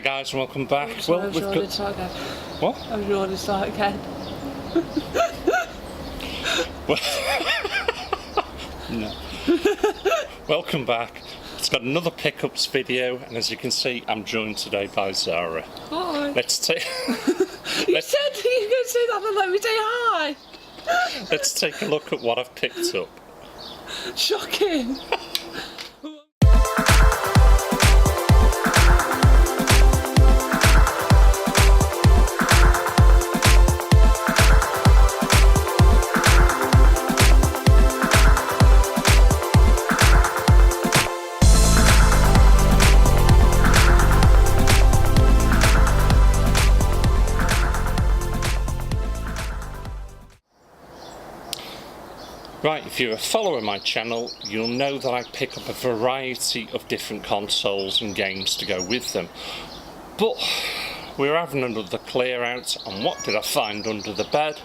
Hi guys, and welcome back. Oh, sorry, we've got... Start again. What? I was ready to start again. No. Welcome back. It's got another pickups video, and as you can see, I'm joined today by Zara. Hi. Let's take. You said you were going to say that and let me say hi. Let's take a look at what I've picked up. Shocking. Right, if you're a follower of my channel, you'll know that I pick up a variety of different consoles and games to go with them. But we're having another clear out, and what did I find under the bed?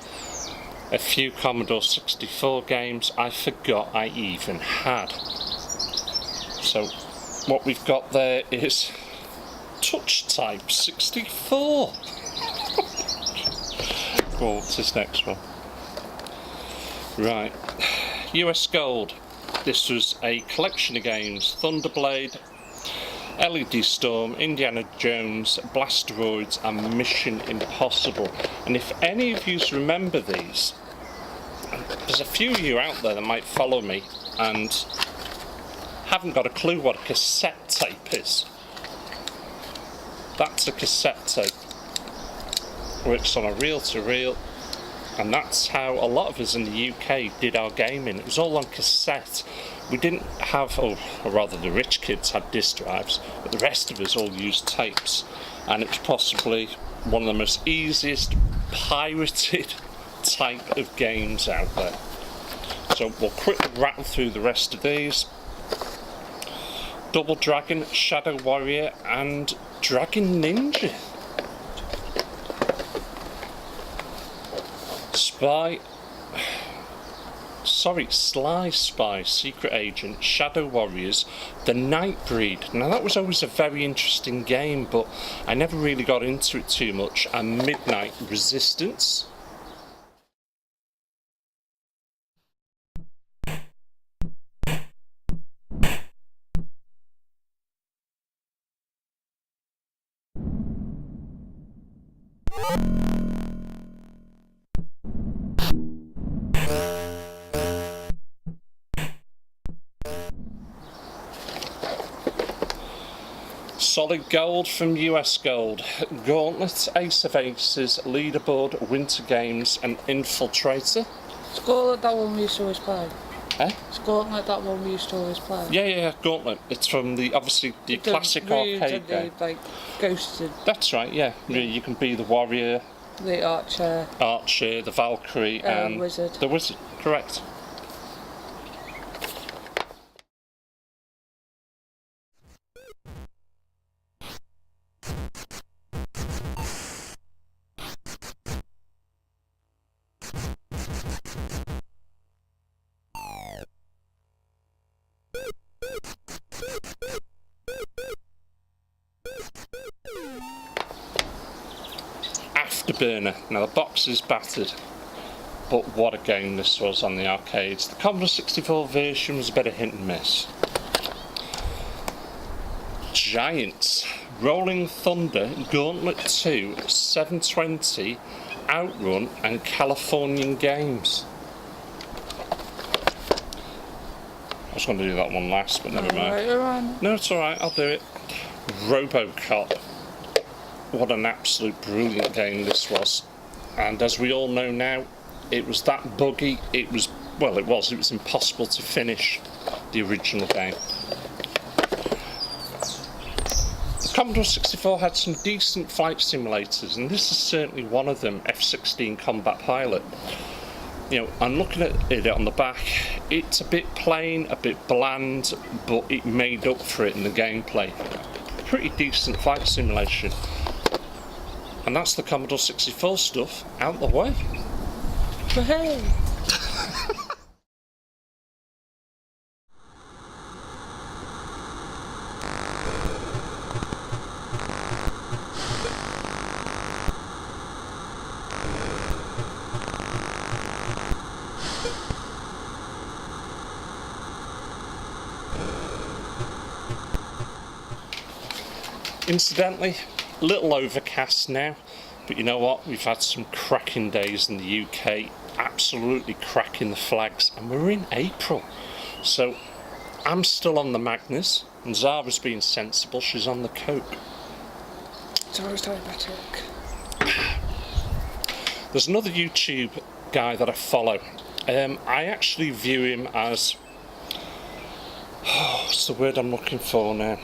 A few Commodore 64 games I forgot I even had. So what we've got there is Touch Type 64. Well, what's this next one? Right, US Gold. This was a collection of games: Thunderblade, LED Storm, Indiana Jones, Blasteroids and Mission Impossible. And if any of you remember these, there's a few of you out there that might follow me and haven't got a clue what a cassette tape is. That's a cassette tape. Works on a reel-to-reel. And that's how a lot of us in the UK did our gaming. It was all on cassette. We didn't have, or rather the rich kids had disc drives, but the rest of us all used tapes. And it's possibly one of the most easiest pirated type of games out there. So we'll quickly rattle through the rest of these. Double Dragon, Shadow Warrior and Dragon Ninja. Sly Spy, Secret Agent, Shadow Warriors, The Nightbreed. Now that was always a very interesting game, but I never really got into it too much. And Midnight Resistance. Solid Gold from US Gold, Gauntlet, Ace of Aces, Leaderboard, Winter Games and Infiltrator. It's Gauntlet, that one we used to always play. Eh? It's Gauntlet, that one we used to always play. Yeah, Gauntlet. It's from the, obviously, the classic arcade game. Like, ghosted. That's right, yeah. You can be the warrior, The archer, the Valkyrie and wizard. The wizard, correct. Afterburner. Now the box is battered, but what a game this was on the arcades. The Commodore 64 version was a bit of hit and miss. Giants, Rolling Thunder, Gauntlet 2, 720, Outrun and Californian Games. I was going to do that one last, but never mind. No, it's alright, I'll do it. RoboCop. What an absolute brilliant game this was. And as we all know now, it was that buggy, it was impossible to finish the original game. The Commodore 64 had some decent flight simulators, and this is certainly one of them, F-16 Combat Pilot. You know, I'm looking at it on the back, it's a bit plain, a bit bland, but it made up for it in the gameplay. Pretty decent flight simulation. And that's the Commodore 64 stuff out the way. But hey! Incidentally, a little overcast now, but you know what? We've had some cracking days in the UK, absolutely cracking the flags, and we're in April. So I'm still on the Magnus, and Zara's being sensible, she's on the Coke. Zara's diabetic. There's another YouTube guy that I follow. I actually view him as... what's the word I'm looking for now?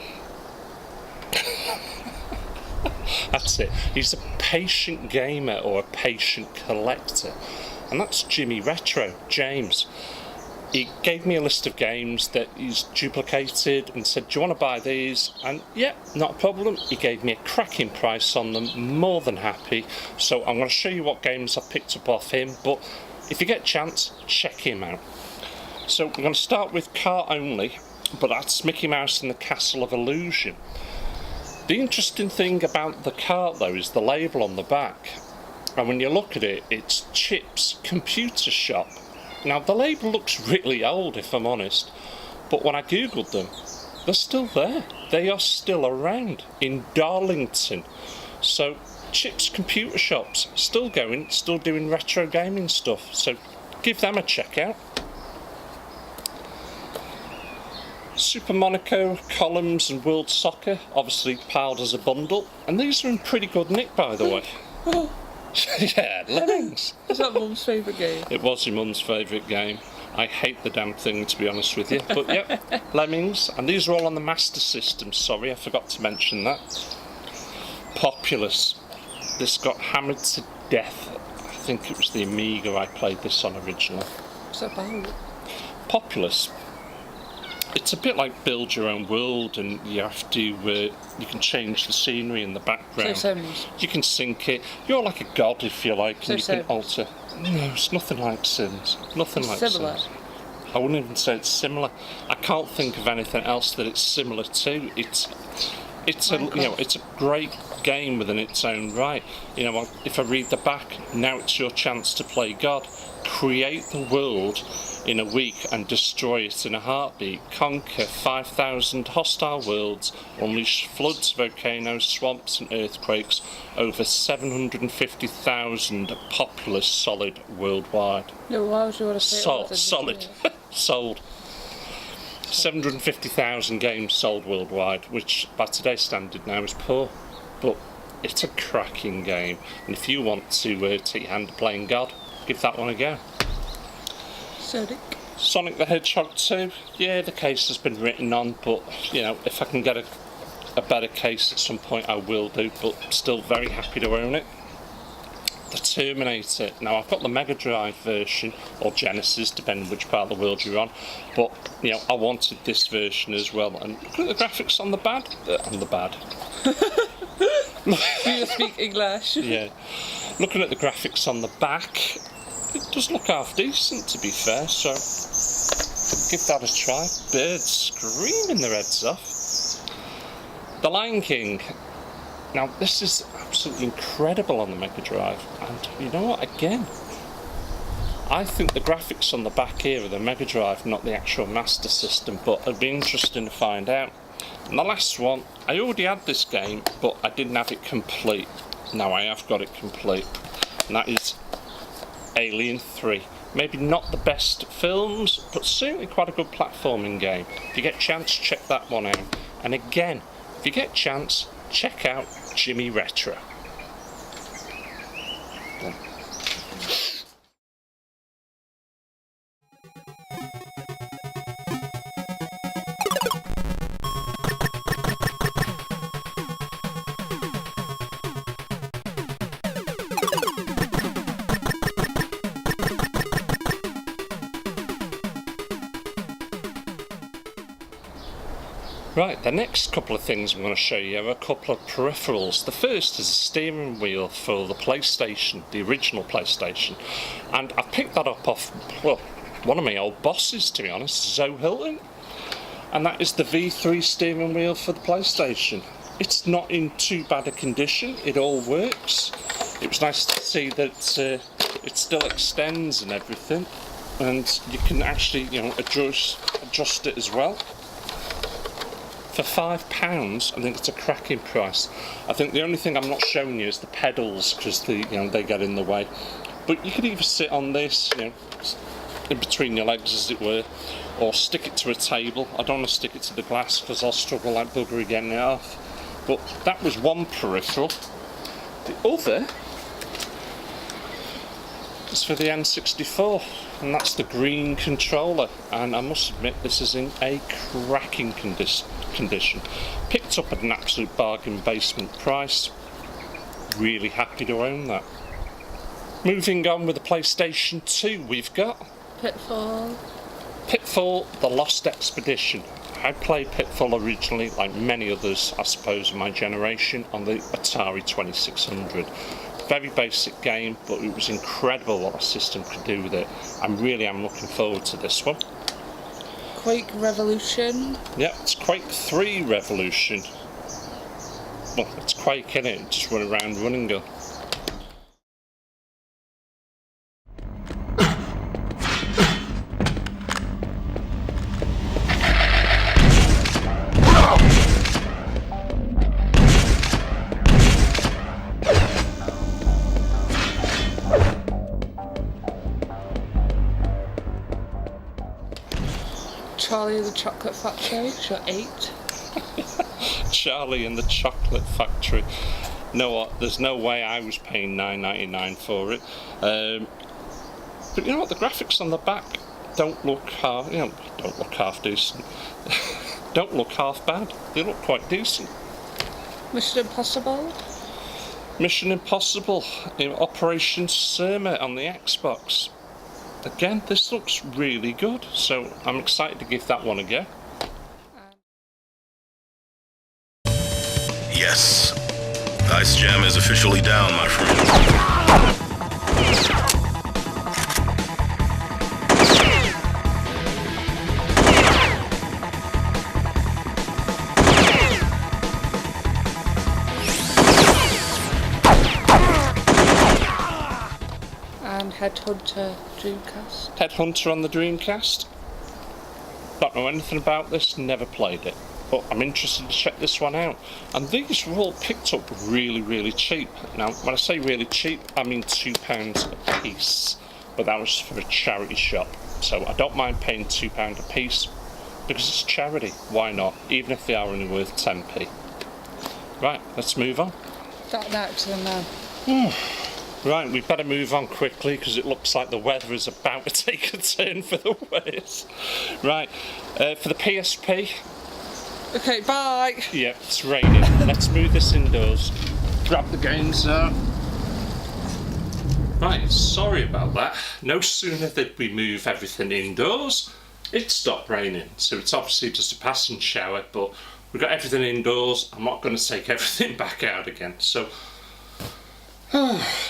That's it. He's a patient gamer or a patient collector. And that's Jimmy Retro, James. He gave me a list of games that he's duplicated and said, do you want to buy these? And yeah, not a problem. He gave me a cracking price on them, more than happy. So I'm going to show you what games I picked up off him, but if you get a chance, check him out. So we're going to start with Car Only, but that's Mickey Mouse and the Castle of Illusion. The interesting thing about the cart though is the label on the back. And when you look at it, it's Chip's Computer Shop. Now the label looks really old if I'm honest, but when I googled them, they're still there. They are still around in Darlington. So Chip's Computer Shop's still going, still doing retro gaming stuff, so give them a check out. Super Monaco, Columns and World Soccer, obviously piled as a bundle, and these are in pretty good nick by the way. Yeah, Lemmings. Is that Mum's favourite game? It was your mum's favourite game. I hate the damn thing, to be honest with you. But yep, Lemmings. And these are all on the Master System. Sorry, I forgot to mention that. Populous. This got hammered to death. I think it was the Amiga I played this on originally. What's that about? Populous. It's a bit like Build Your Own World, and you have to, you can change the scenery in the background. So Sims. You can sync it. You're like a god, if you like, and So you can alter. No, it's nothing like Sims. Nothing like Similar. Sims. I wouldn't even say it's similar. I can't think of anything else that it's similar to. It's a great game within its own right. You know, if I read the back, now it's your chance to play God. Create the world in a week and destroy it in a heartbeat. Conquer 5,000 hostile worlds. Unleash floods, volcanoes, swamps and earthquakes. Over 750,000 populace solid worldwide. No, why would you want to say Solid. Sold. 750,000 games sold worldwide, which by today's standard now is poor. But it's a cracking game. And if you want to take your hand to playing God, give that one a go. Sonic the Hedgehog 2, yeah, the case has been written on, but you know, if I can get a better case at some point I will do, but still very happy to own it. The Terminator, now I've got the Mega Drive version, or Genesis, depending which part of the world you're on, but you know, I wanted this version as well, and look at the graphics on the bad. Do you speak English? Yeah. Looking at the graphics on the back, it does look half decent to be fair, so give that a try. Birds screaming their heads off. The Lion King. Now this is absolutely incredible on the Mega Drive, and you know what, again, I think the graphics on the back here are the Mega Drive, not the actual Master System, but it'd be interesting to find out. And the last one, I already had this game, but I didn't have it complete. Now I have got it complete, and that is Alien 3. Maybe not the best films, but certainly quite a good platforming game. If you get a chance, check that one out. And again, if you get a chance, check out Jimmy Retro. Right, the next couple of things I'm going to show you are a couple of peripherals. The first is a steering wheel for the PlayStation, the original PlayStation. And I picked that up off, well, one of my old bosses, to be honest, Zoe Hilton. And that is the V3 steering wheel for the PlayStation. It's not in too bad a condition, it all works. It was nice to see that it still extends and everything. And you can actually, you know, adjust it as well. For £5, I think it's a cracking price. I think the only thing I'm not showing you is the pedals, because they get in the way. But you could either sit on this, in between your legs as it were, or stick it to a table. I don't want to stick it to the glass because I'll struggle like buggery getting it off. But that was one peripheral. The other is for the N64, and that's the green controller, and I must admit this is in a cracking condition. Picked up at an absolute bargain basement price. Really happy to own that. Moving on with the PlayStation 2, we've got Pitfall: The Lost Expedition. I played Pitfall originally, like many others I suppose in my generation, on the Atari 2600. Very basic game, but it was incredible what a system could do with it. I really am looking forward to this one. Quake Revolution. Yeah, it's Quake 3 Revolution. Well, it's Quake, innit? Just run around, run and go. Charlie and the Chocolate Factory, shot 8. Charlie and the Chocolate Factory. No, what? There's no way I was paying $9.99 for it. But you know what? The graphics on the back don't look half decent. Don't look half bad. They look quite decent. Mission Impossible. Mission Impossible in Operation Surma on the Xbox. Again, this looks really good, so I'm excited to give that one a go. Yes, Ice Jam is officially down, my friend. And Headhunter Dreamcast. Headhunter on the Dreamcast. Don't know anything about this, never played it. But I'm interested to check this one out. And these were all picked up really, really cheap. Now, when I say really cheap, I mean £2 a piece. But that was for a charity shop. So I don't mind paying £2 a piece, because it's charity. Why not? Even if they are only worth 10p. Right, let's move on. That next and then. Right, we better move on quickly because it looks like the weather is about to take a turn for the worse. Right, for the PSP. Okay, bye. Yeah, it's raining. Let's move this indoors. Grab the games out. Right, sorry about that. No sooner did we move everything indoors, it stopped raining. So it's obviously just a passing shower, but we've got everything indoors. I'm not going to take everything back out again. So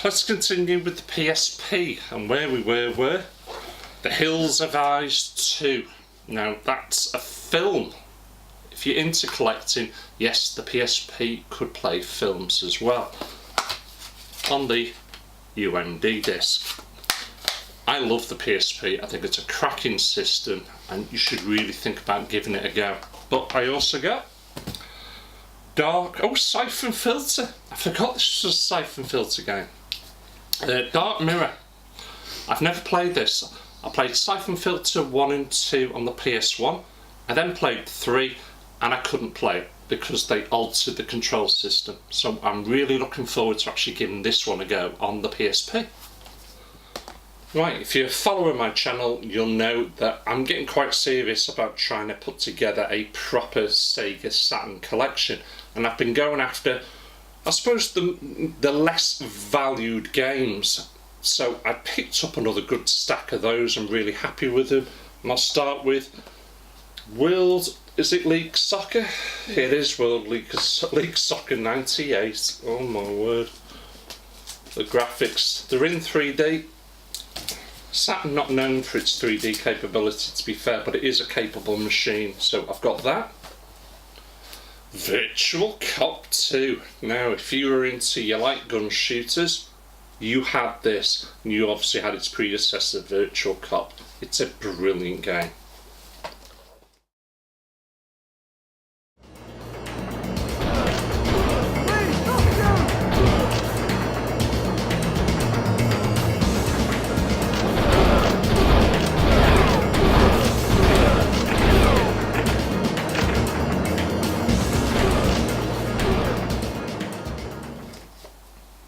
let's continue with the PSP, and where we were The Hills of Eyes 2. Now that's a film. If you're into collecting, yes, the PSP could play films as well on the UMD disc. I love the PSP. I think it's a cracking system and you should really think about giving it a go. But I also got Siphon Filter. I forgot this was a Siphon Filter game. Dark Mirror. I've never played this. I played Siphon Filter 1 and 2 on the PS1. I then played 3 and I couldn't play it because they altered the control system. So I'm really looking forward to actually giving this one a go on the PSP. Right, if you're following my channel, you'll know that I'm getting quite serious about trying to put together a proper Sega Saturn collection. And I've been going after, I suppose, the less valued games. So I picked up another good stack of those. I'm really happy with them. And I'll start with League Soccer? It is World League Soccer 98. Oh my word. The graphics, they're in 3D. Saturn not known for its 3D capability, to be fair, but it is a capable machine, so I've got that. Virtual Cop 2. Now, if you were into your light gun shooters, you had this, and you obviously had its predecessor, Virtual Cop. It's a brilliant game.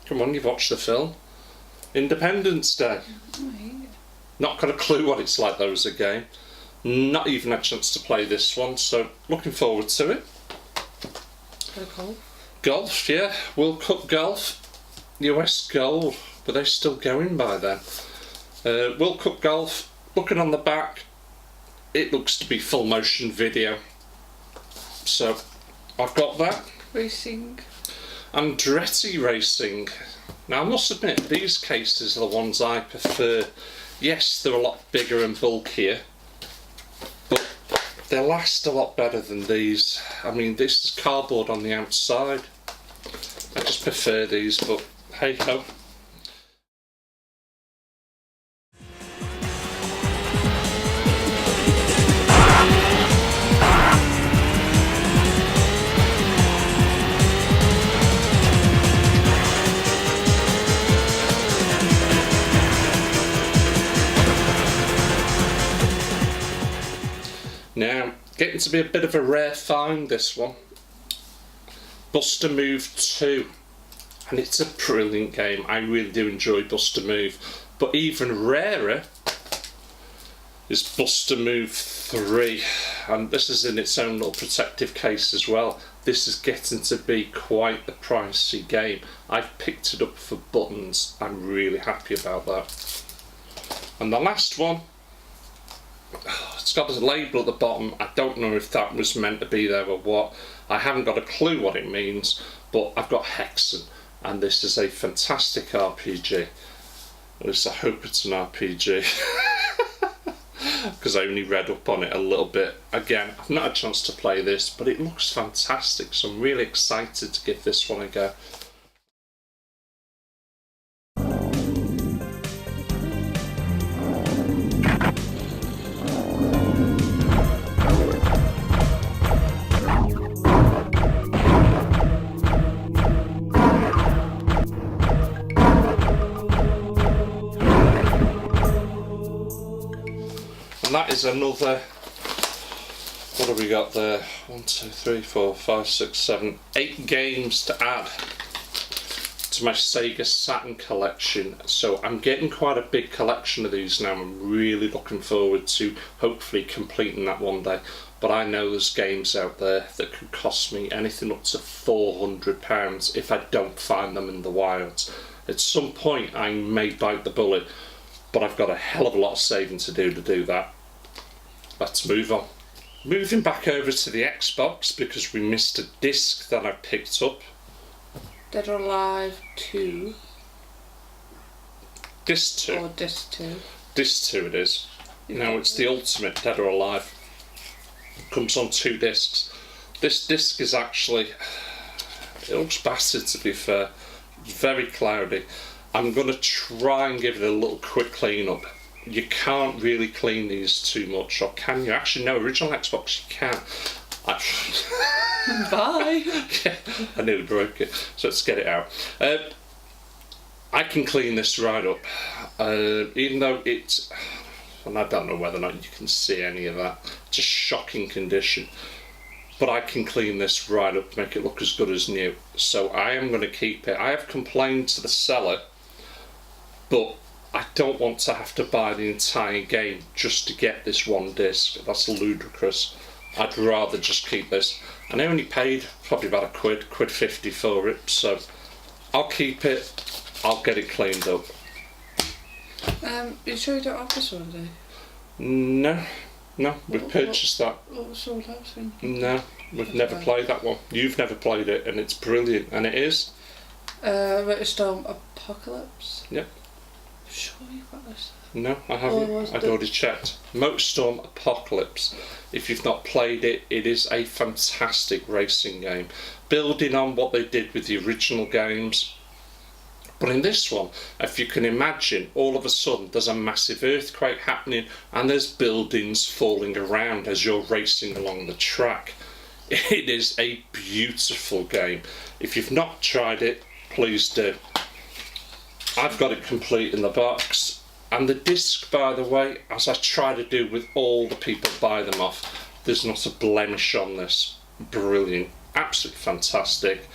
Come on, you've watched the film. Independence Day. Not got a clue what it's like though as a game. Not even a chance to play this one, so looking forward to it. Golf, yeah. World Cup golf. US gold. Were they still going by then? World Cup golf. Looking on the back, it looks to be full motion video. So, I've got that. Racing. Andretti Racing. Now I must admit, these cases are the ones I prefer. Yes, they're a lot bigger and bulkier, but they last a lot better than these. I mean, this is cardboard on the outside. I just prefer these, but hey ho. Now, getting to be a bit of a rare find, this one. Buster Move 2. And it's a brilliant game. I really do enjoy Buster Move. But even rarer is Buster Move 3. And this is in its own little protective case as well. This is getting to be quite a pricey game. I've picked it up for buttons. I'm really happy about that. And the last one, it's got a label at the bottom. I don't know if that was meant to be there or what. I haven't got a clue what it means, but I've got Hexen, and this is a fantastic RPG. At least I hope it's an RPG, because I only read up on it a little bit. Again, I've not had a chance to play this, but it looks fantastic, so I'm really excited to give this one a go. And that is another, what have we got there? 1, 2, 3, 4, 5, 6, 7, 8 games to add to my Sega Saturn collection. So I'm getting quite a big collection of these now. I'm really looking forward to hopefully completing that one day. But I know there's games out there that could cost me anything up to £400 if I don't find them in the wilds. At some point I may bite the bullet, but I've got a hell of a lot of saving to do that. Let's move on. Moving back over to the Xbox, because we missed a disc that I picked up. Dead or Alive 2. Disc 2. Or Disc 2. Disc 2 it is. Now it's the ultimate Dead or Alive. It comes on 2 discs. This disc is actually, it looks battered to be fair. Very cloudy. I'm going to try and give it a little quick clean up. You can't really clean these too much, or can you? Actually, no, original Xbox you can. Bye! Yeah, I nearly broke it, so let's get it out. I can clean this right up, even though it's, and I don't know whether or not you can see any of that, it's a shocking condition. But I can clean this right up to make it look as good as new. So I am going to keep it. I have complained to the seller, but I don't want to have to buy the entire game just to get this one disc. That's ludicrous. I'd rather just keep this. And I only paid probably about £1.50 for it. So I'll keep it. I'll get it cleaned up. You sure you don't have this one, do you? No, we've purchased that. What was sold out thing? No, we've never played that one. You've never played it, and it's brilliant. And it is? Motorstorm Apocalypse? Yep. Sure you've got this? No, I haven't. I'd already checked. Motorstorm Apocalypse. If you've not played it, it is a fantastic racing game. Building on what they did with the original games. But in this one, if you can imagine, all of a sudden there's a massive earthquake happening and there's buildings falling around as you're racing along the track. It is a beautiful game. If you've not tried it, please do. I've got it complete in the box. And the disc, by the way, as I try to do with all the people buy them off, there's not a blemish on this. Brilliant. Absolutely fantastic.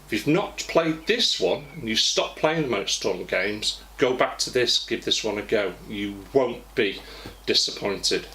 If you've not played this one and you stop playing the Motorstorm games, go back to this, give this one a go. You won't be disappointed.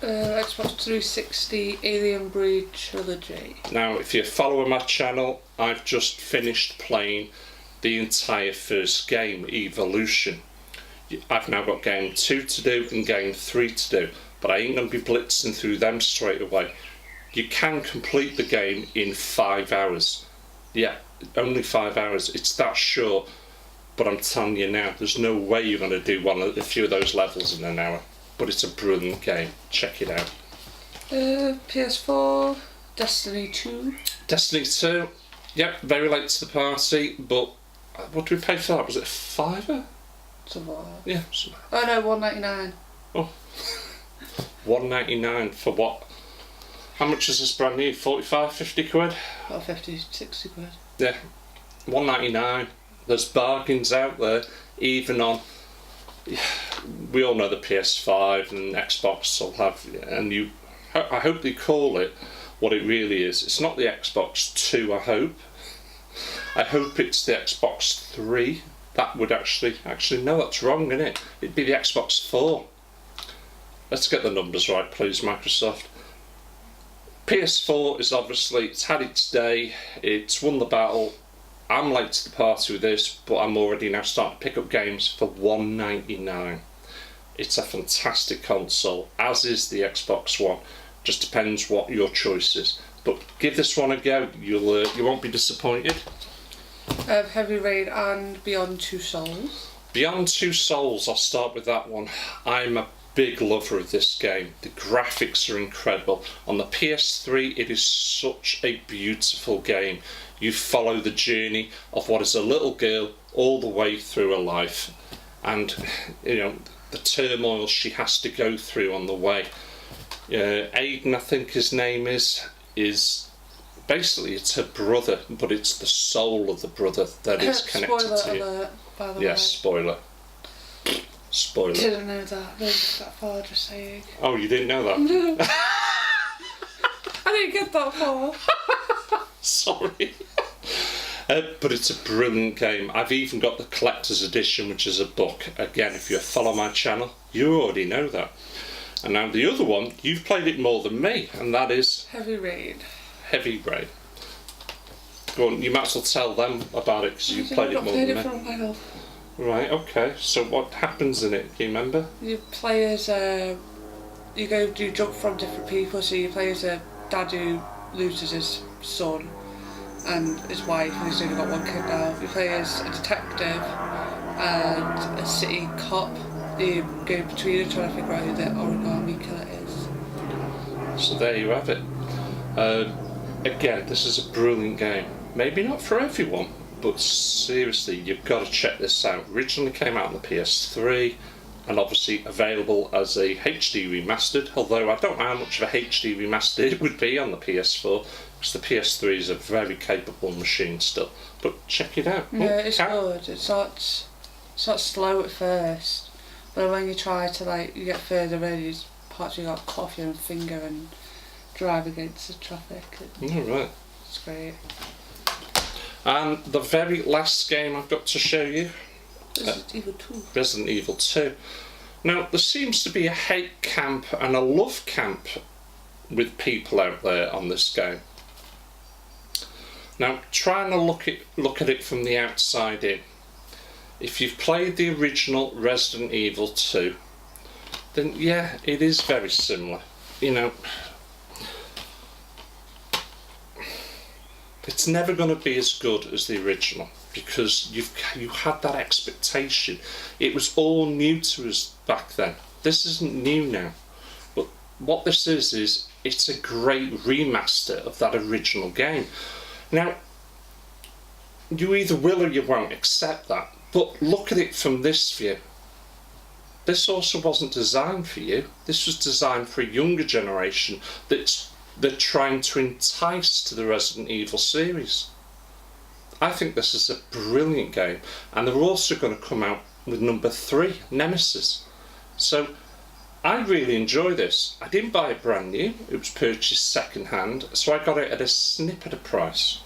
Xbox 360 Alien Breed Trilogy. Now, if you're following my channel, I've just finished playing the entire first game, Evolution. I've now got game 2 to do and game 3 to do, but I ain't going to be blitzing through them straight away. You can complete the game in 5 hours. Yeah, only 5 hours. It's that short, but I'm telling you now, there's no way you're going to do a few of those levels in an hour. But it's a brilliant game. Check it out. PS4, Destiny 2. Destiny 2, yep, very late to the party, but what did we pay for that? Was it a £5? Something like that. Yeah. Oh no, $1.99. Oh, $1.99 for what? How much is this brand new? 45, 50 quid? About 50, 60 quid. Yeah, $1.99. There's bargains out there, even on. We all know the PS5 and Xbox will have, and I hope they call it what it really is. It's not the Xbox 2, I hope. I hope it's the Xbox 3. That would actually no, that's wrong, isn't it? It'd be the Xbox 4. Let's get the numbers right, please, Microsoft. PS4 is obviously, it's had its day, it's won the battle. I'm late to the party with this, but I'm already now starting to pick up games for $1.99. It's a fantastic console, as is the Xbox One. Just depends what your choice is. But give this one a go. You won't be disappointed. Heavy Rain and Beyond Two Souls. Beyond Two Souls, I'll start with that one. I'm a big lover of this game. The graphics are incredible. On the PS3, it is such a beautiful game. You follow the journey of what is a little girl all the way through her life, and the turmoil she has to go through on the way. Aiden, I think his name is basically, it's her brother, but it's the soul of the brother that is connected to you. Spoiler alert, by the way. Yes, spoiler. Didn't know that. Didn't get that far, just saying. Oh, you didn't know that? No. I didn't get that far. Sorry. But it's a brilliant game. I've even got the collector's edition, which is a book. Again, if you follow my channel, you already know that. And now the other one, you've played it more than me, and that is Heavy Rain. Heavy Rain. Go on, you might as well tell them about it because you've played it more than me. I've not played it for a while. Right, okay. So what happens in it? Do you remember? You play as you jump from different people. So you play as a dad who loses his son and his wife, and he's only got one kid now. You play as a detective and a city cop. You go between and trying to figure out who the origami killer is. So there you have it. Again, this is a brilliant game. Maybe not for everyone, but seriously, you've got to check this out. Originally came out on the PS3, and obviously available as a HD remastered, although I don't know how much of a HD remastered it would be on the PS4, because the PS3 is a very capable machine still. But check it out. Yeah, it's good. It's not slow at first, but when you try to you get further in, parts you got cough your finger and drive against the traffic. Alright. It's great. And the very last game I've got to show you, Resident Evil 2. Resident Evil 2. Now, there seems to be a hate camp and a love camp with people out there on this game. Now, trying to look at it from the outside in, if you've played the original Resident Evil 2, then yeah, it is very similar. You know, it's never going to be as good as the original because you had that expectation. It was all new to us back then. This isn't new now. But what this is it's a great remaster of that original game. Now, you either will or you won't accept that, but look at it from this view. This also wasn't designed for you. This was designed for a younger generation they're trying to entice to the Resident Evil series. I think this is a brilliant game, and they're also going to come out with number 3, Nemesis. So I really enjoy this. I didn't buy it brand new, it was purchased second hand, so I got it at a snip of the price.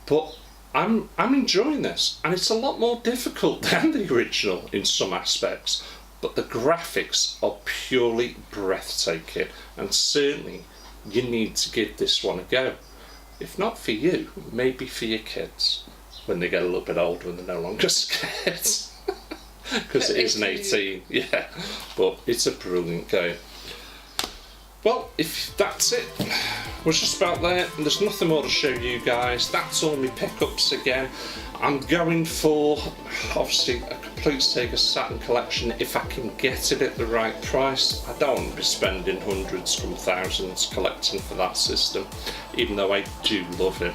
But I'm enjoying this, and it's a lot more difficult than the original in some aspects, but the graphics are purely breathtaking, and certainly you need to give this one a go. If not for you, maybe for your kids when they get a little bit older and they're no longer scared. Because it is an 18, yeah, but it's a brilliant game. Well, if that's it, we're just about there, and there's nothing more to show you guys. That's all my pickups again. I'm going for, obviously, a complete Sega Saturn collection if I can get it at the right price. I don't want to be spending hundreds from thousands collecting for that system, even though I do love it.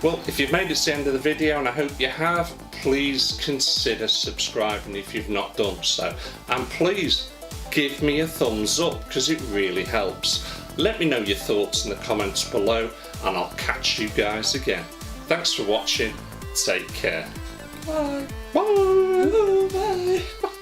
Well, if you've made it to the end of the video, and I hope you have, please consider subscribing if you've not done so. And please give me a thumbs up, because it really helps. Let me know your thoughts in the comments below, and I'll catch you guys again. Thanks for watching. Take care. Bye. Bye. Bye.